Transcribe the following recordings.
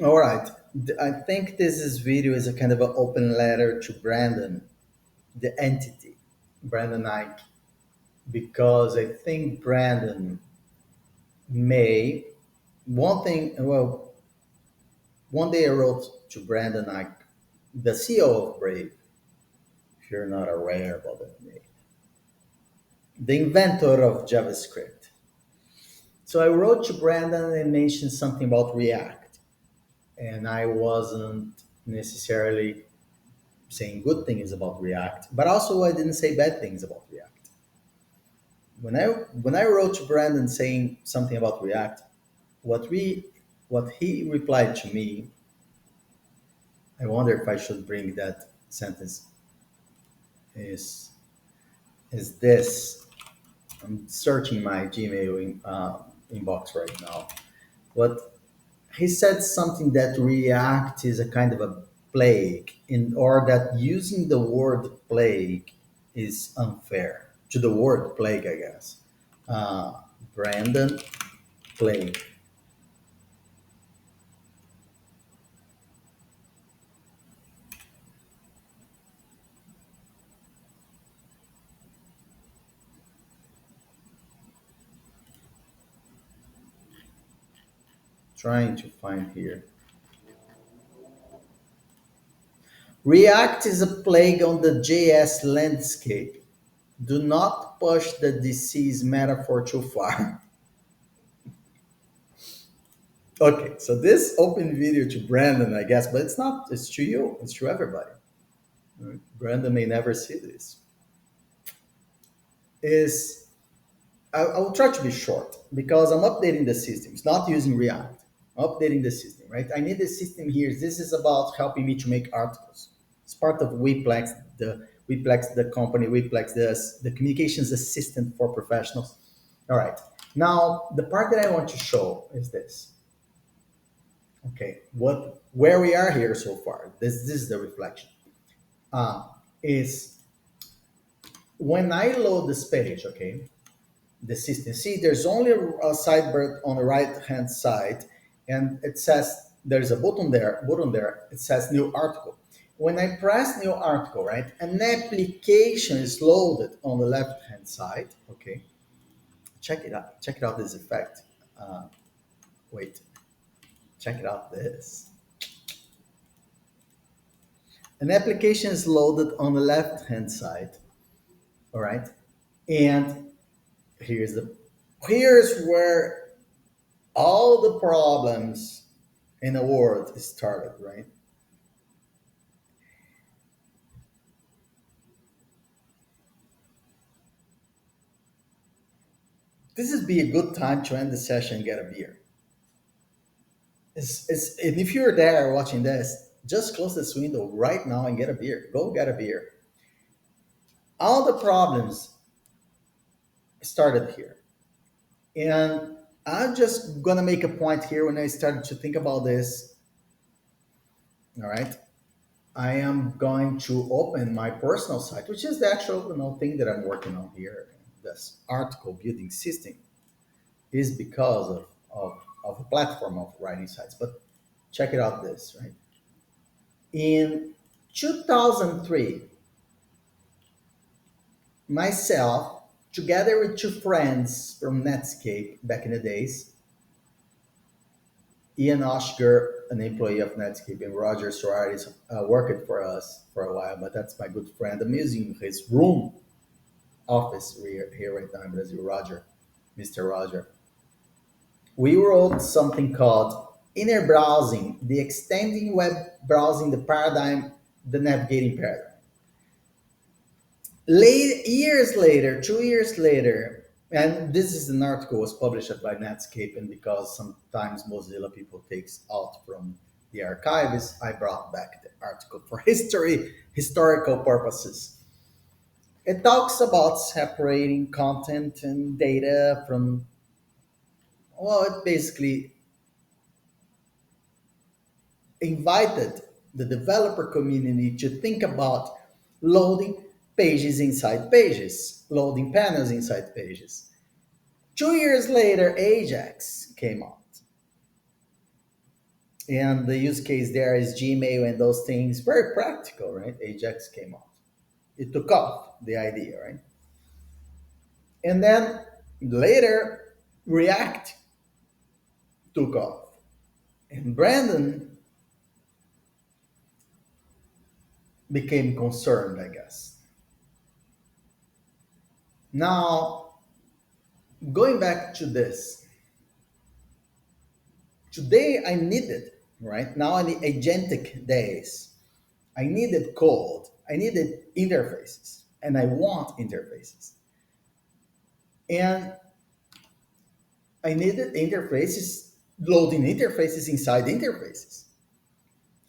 All right. I think this video is a kind of an open letter to Brandon, the entity, Brandon Ike, because I think Brandon may one thing. Well, one day I wrote to Brandon Ike, the CEO of Brave. If you're not aware about that name, the inventor of JavaScript. So I wrote to Brandon and mentioned something about React, and I wasn't necessarily saying good things about React, but also I didn't say bad things about React. When I wrote to Brandon saying something about React, what we what he replied to me, I wonder if I should bring that sentence is is this. I'm searching my Gmail inbox right now. What he said something that React is a kind of a plague, or that using the word plague is unfair to the word plague, I guess. Uh, Brandon Plague. Trying to find here. React is a plague on the JS landscape. Do not push the disease metaphor too far. Okay, so this open video to Brandon, I guess, but it's not, it's to you, it's to everybody. Right? Brandon may never see this. Is I will try to be short because I'm updating the system. It's not using React. I'm updating the system, right? I need the system here. This is about helping me to make articles. It's part of Weplex, the company, Weplex, the communications assistant for professionals. All right. Now, the part that I want to show is this. Okay, what where we are here so far. This is the reflection. Is when I load this page, okay, the system. See, there's only a sidebar on the right hand side, and it says there's a button there. Button there. It says new article. When I press new article, right, an application is loaded on the left hand side. Okay, check it out. Check it out. This effect. Uh, wait. Check it out. This. An application is loaded on the left hand side. All right, and here's the here's where all the problems in the world started, right? This would be a good time to end the session and get a beer. And if you're there watching this, just close this window right now and get a beer. Go get a beer. All the problems started here. And I'm just going to make a point here when I started to think about this. All right. I am going to open my personal site, which is the actual thing that I'm working on here. This article building system is because of a platform of writing sites. But check it out this, right? In 2003, myself, together with two friends from Netscape back in the days, Ian Oshger, an employee of Netscape, and Roger Soares worked for us for a while, but that's my good friend. I'm using his room office here right now in Brazil, Roger, Mr. Roger. We wrote something called Inner Browsing, the extending web browsing, the paradigm, the navigating paradigm. Years later, 2 years later, and this is an article was published by Netscape, and because sometimes Mozilla people takes out from the archives, I brought back the article for historical purposes. It talks about separating content and data from, well, it basically invited the developer community to think about loading pages inside pages, loading panels inside pages. 2 years later, Ajax came out. And the use case there is Gmail and those things, very practical, right? Ajax came out. It took off the idea, right? And then later, React took off. And Brandon became concerned, I guess. Now, going back to this, today I needed, right? Now in the agentic days, I needed code, I needed interfaces, and I want interfaces. And I needed interfaces, loading interfaces inside interfaces.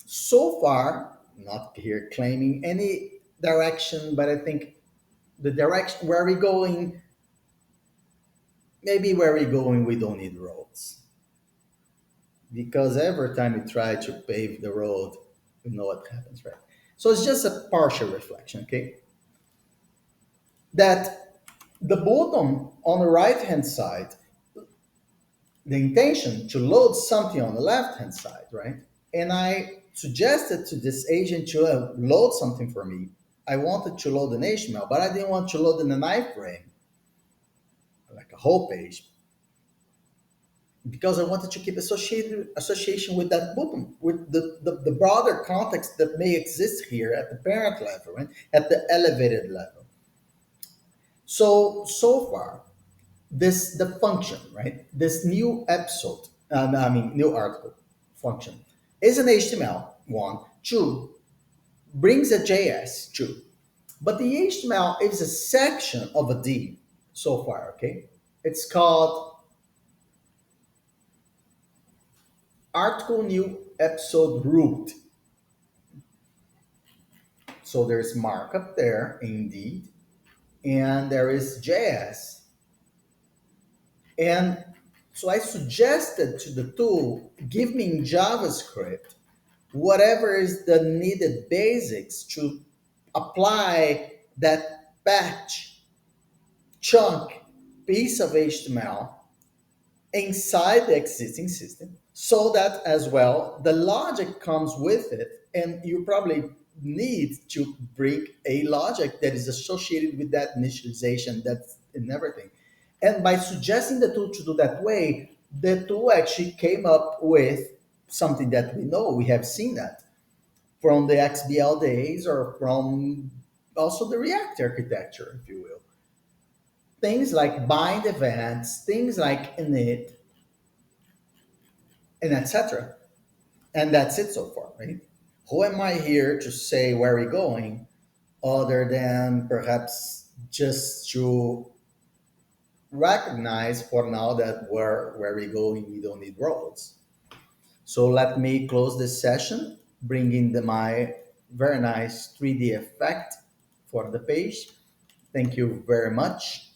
So far, not here claiming any direction, but I think the direction where we're going, maybe where we're going, we don't need roads. Because every time we try to pave the road, we know what happens, right? So it's just a partial reflection, okay? That the bottom on the right hand side, the intention to load something on the left hand side, right? And I suggested to this agent to load something for me. I wanted to load an HTML, but I didn't want to load in an iframe, like a whole page, because I wanted to keep association with that bottom, with the broader context that may exist here at the parent level, right? At the elevated level. So far, this the function, right? This new episode, I mean new article function is an HTML one, two, brings a JS two, but the HTML is a section of a div so far. Okay, it's called article new episode root. So there's markup there indeed, and there is JS. And so I suggested to the tool, give me in JavaScript whatever is the needed basics to apply that batch chunk piece of HTML inside the existing system so that as well the logic comes with it, and you probably need to bring a logic that is associated with that initialization, that's in everything. And by suggesting the tool to do that way, the tool actually came up with something that we know, we have seen that from the XBL days or from also the React architecture, if you will. Things like bind events, things like init, and etc. And that's it so far, right? Who am I here to say where we're going, other than perhaps just to recognize for now that where we're going, we don't need roads. So let me close this session, bring in my very nice 3D effect for the page. Thank you very much.